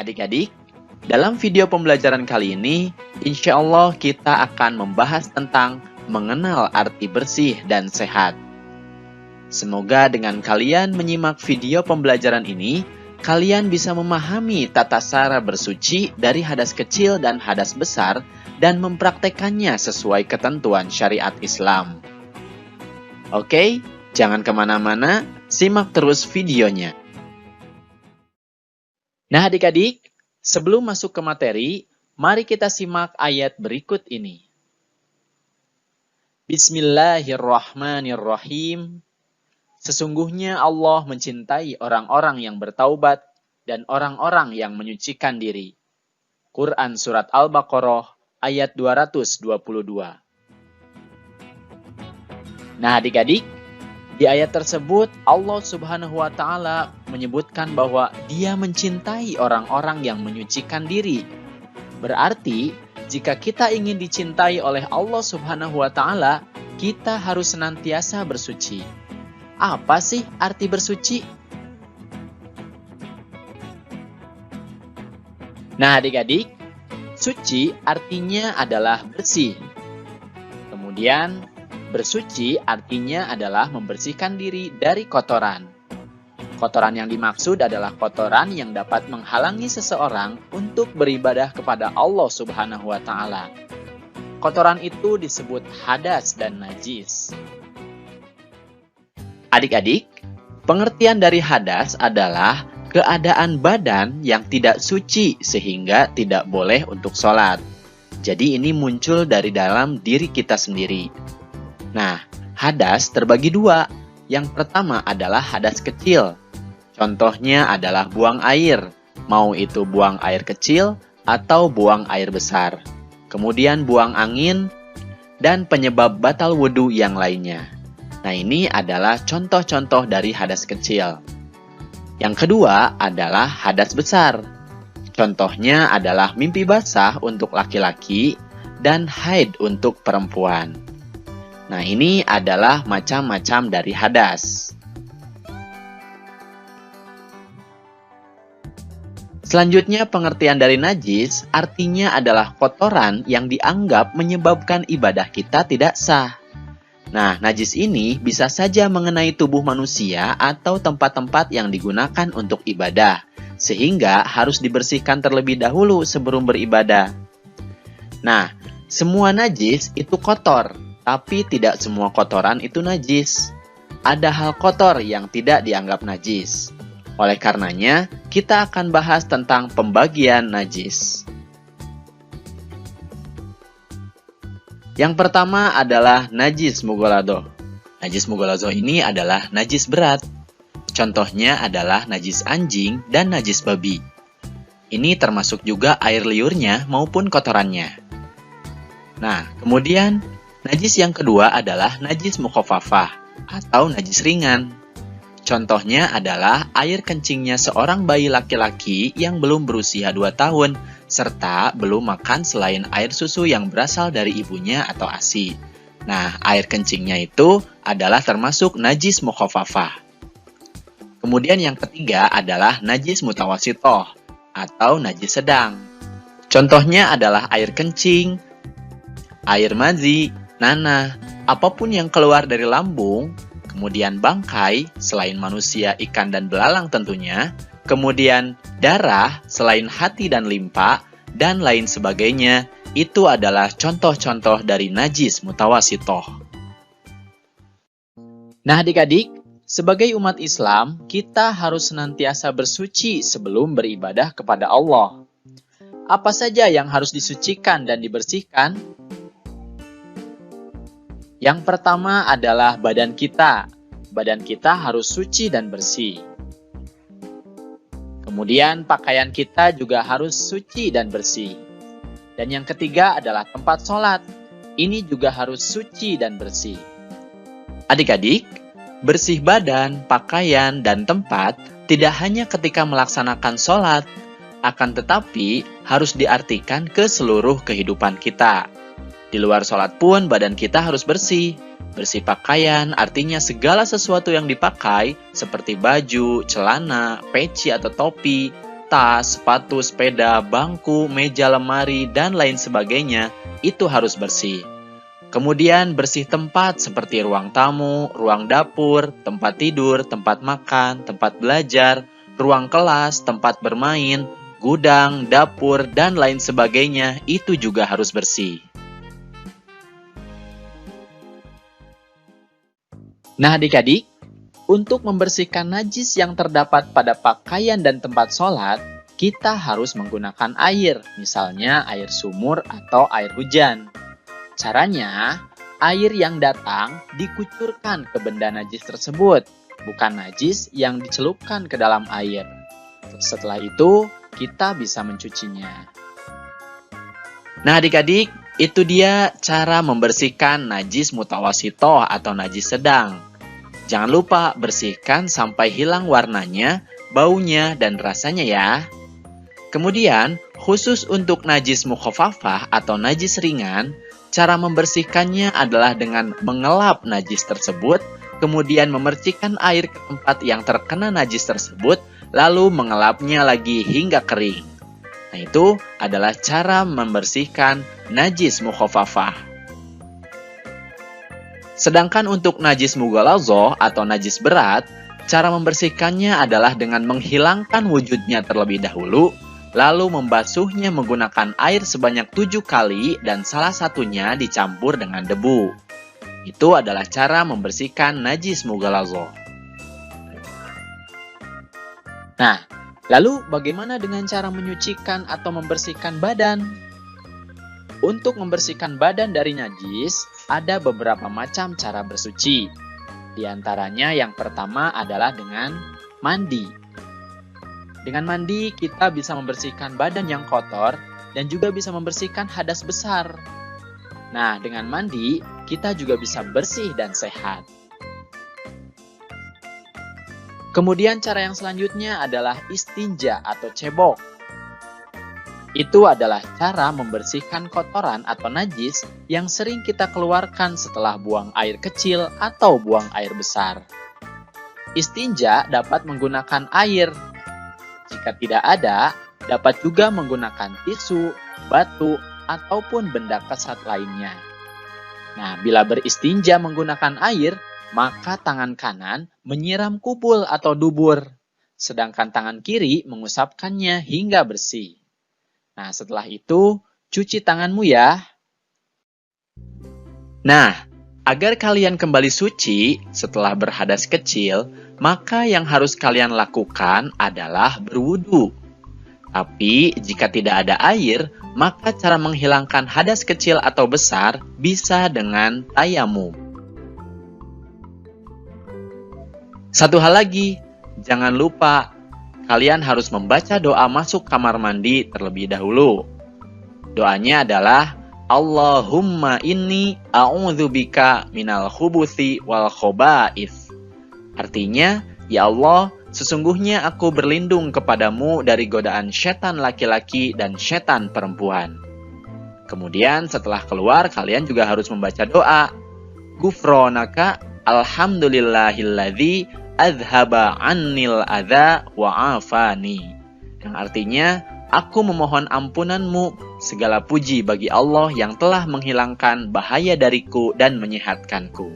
adik-adik, dalam video pembelajaran kali ini, insya Allah kita akan membahas tentang mengenal arti bersih dan sehat. Semoga dengan kalian menyimak video pembelajaran ini, kalian bisa memahami tata cara bersuci dari hadas kecil dan hadas besar dan mempraktekannya sesuai ketentuan syariat Islam. Oke, jangan kemana-mana, simak terus videonya. Nah adik-adik, sebelum masuk ke materi, mari kita simak ayat berikut ini. Bismillahirrahmanirrahim. Sesungguhnya Allah mencintai orang-orang yang bertaubat dan orang-orang yang menyucikan diri. Quran Surat Al-Baqarah ayat 222. Nah adik-adik, di ayat tersebut Allah Subhanahu wa Ta'ala menyebutkan bahwa Dia mencintai orang-orang yang menyucikan diri. Berarti, jika kita ingin dicintai oleh Allah Subhanahu wa Ta'ala, kita harus senantiasa bersuci. Apa sih arti bersuci? Nah, adik-adik, suci artinya adalah bersih. Kemudian, bersuci artinya adalah membersihkan diri dari kotoran. Kotoran yang dimaksud adalah kotoran yang dapat menghalangi seseorang untuk beribadah kepada Allah Subhanahu wa Ta'ala. Kotoran itu disebut hadas dan najis. Adik-adik, pengertian dari hadas adalah keadaan badan yang tidak suci sehingga tidak boleh untuk sholat. Jadi ini muncul dari dalam diri kita sendiri. Nah, hadas terbagi dua. Yang pertama adalah hadas kecil. Contohnya adalah buang air, mau itu buang air kecil atau buang air besar. Kemudian buang angin dan penyebab batal wudhu yang lainnya. Nah, ini adalah contoh-contoh dari hadas kecil. Yang kedua adalah hadas besar. Contohnya adalah mimpi basah untuk laki-laki dan haid untuk perempuan. Nah, ini adalah macam-macam dari hadas. Selanjutnya, pengertian dari najis artinya adalah kotoran yang dianggap menyebabkan ibadah kita tidak sah. Nah, najis ini bisa saja mengenai tubuh manusia atau tempat-tempat yang digunakan untuk ibadah, sehingga harus dibersihkan terlebih dahulu sebelum beribadah. Nah, semua najis itu kotor. Tapi tidak semua kotoran itu najis. Ada hal kotor yang tidak dianggap najis. Oleh karenanya, kita akan bahas tentang pembagian najis. Yang pertama adalah najis mughaladhah. Najis mughaladhah ini adalah najis berat. Contohnya adalah najis anjing dan najis babi. Ini termasuk juga air liurnya maupun kotorannya. Nah, kemudian najis yang kedua adalah najis mukhaffafah atau najis ringan. Contohnya adalah air kencingnya seorang bayi laki-laki yang belum berusia 2 tahun serta belum makan selain air susu yang berasal dari ibunya atau ASI. Nah, air kencingnya itu adalah termasuk najis mukhaffafah. Kemudian yang ketiga adalah najis mutawassithah atau najis sedang. Contohnya adalah air kencing, air madzi, nanah, apapun yang keluar dari lambung, kemudian bangkai, selain manusia, ikan, dan belalang tentunya, kemudian darah, selain hati dan limpa, dan lain sebagainya, itu adalah contoh-contoh dari najis mutawassithah. Nah adik-adik, sebagai umat Islam, kita harus senantiasa bersuci sebelum beribadah kepada Allah. Apa saja yang harus disucikan dan dibersihkan? Yang pertama adalah badan kita. Badan kita harus suci dan bersih. Kemudian pakaian kita juga harus suci dan bersih. Dan yang ketiga adalah tempat sholat. Ini juga harus suci dan bersih. Adik-adik, bersih badan, pakaian, dan tempat tidak hanya ketika melaksanakan sholat, akan tetapi harus diartikan ke seluruh kehidupan kita. Di luar sholat pun badan kita harus bersih. Bersih pakaian artinya segala sesuatu yang dipakai seperti baju, celana, peci atau topi tas, sepatu, sepeda, bangku, meja, lemari, dan lain sebagainya, itu harus bersih. Kemudian bersih tempat seperti ruang tamu, ruang dapur, tempat tidur, tempat makan, tempat belajar, ruang kelas, tempat bermain, gudang, dapur, dan lain sebagainya, itu juga harus bersih. Nah adik-adik, untuk membersihkan najis yang terdapat pada pakaian dan tempat sholat, kita harus menggunakan air, misalnya air sumur atau air hujan. Caranya, air yang datang dikucurkan ke benda najis tersebut, bukan najis yang dicelupkan ke dalam air. Setelah itu, kita bisa mencucinya. Nah adik-adik, itu dia cara membersihkan najis mutawasitoh atau najis sedang. Jangan lupa bersihkan sampai hilang warnanya, baunya, dan rasanya ya. Kemudian, khusus untuk najis mukhafafah atau najis ringan, cara membersihkannya adalah dengan mengelap najis tersebut, kemudian memercikkan air ke tempat yang terkena najis tersebut, lalu mengelapnya lagi hingga kering. Nah, itu adalah cara membersihkan najis mukhafafah. Sedangkan untuk najis mughalazah atau najis berat, cara membersihkannya adalah dengan menghilangkan wujudnya terlebih dahulu, lalu membasuhnya menggunakan air sebanyak 7 kali dan salah satunya dicampur dengan debu. Itu adalah cara membersihkan najis mughalazah. Nah, lalu bagaimana dengan cara menyucikan atau membersihkan badan? Untuk membersihkan badan dari najis, ada beberapa macam cara bersuci. Di antaranya yang pertama adalah dengan mandi. Dengan mandi, kita bisa membersihkan badan yang kotor dan juga bisa membersihkan hadas besar. Nah, dengan mandi, kita juga bisa bersih dan sehat. Kemudian cara yang selanjutnya adalah istinja atau cebok. Itu adalah cara membersihkan kotoran atau najis yang sering kita keluarkan setelah buang air kecil atau buang air besar. Istinja dapat menggunakan air. Jika tidak ada, dapat juga menggunakan tisu, batu, ataupun benda kesat lainnya. Nah, bila beristinja menggunakan air, maka tangan kanan menyiram kupul atau dubur, sedangkan tangan kiri mengusapkannya hingga bersih. Nah, setelah itu, cuci tanganmu ya. Nah, agar kalian kembali suci setelah berhadas kecil, maka yang harus kalian lakukan adalah berwudu. Tapi, jika tidak ada air, maka cara menghilangkan hadas kecil atau besar bisa dengan tayamum. Satu hal lagi, jangan lupa kalian harus membaca doa masuk kamar mandi terlebih dahulu. Doanya adalah Allahumma inni a'udzubika minal khubuthi wal khoba'ith. Artinya, ya Allah, sesungguhnya aku berlindung kepadamu dari godaan setan laki-laki dan setan perempuan. Kemudian setelah keluar, kalian juga harus membaca doa Gufronaka alhamdulillahilladzi adhaba annil adza wa afani. Yang artinya, aku memohon ampunanmu, segala puji bagi Allah yang telah menghilangkan bahaya dariku dan menyehatkanku.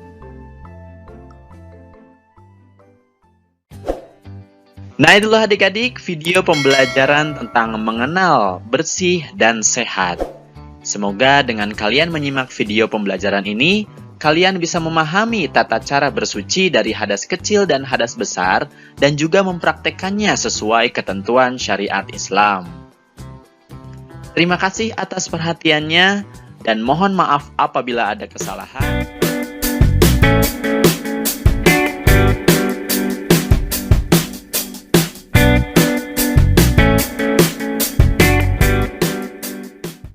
Nah, itulah adik-adik video pembelajaran tentang mengenal bersih dan sehat. Semoga dengan kalian menyimak video pembelajaran ini, kalian bisa memahami tata cara bersuci dari hadas kecil dan hadas besar dan juga mempraktekannya sesuai ketentuan syariat Islam. Terima kasih atas perhatiannya dan mohon maaf apabila ada kesalahan.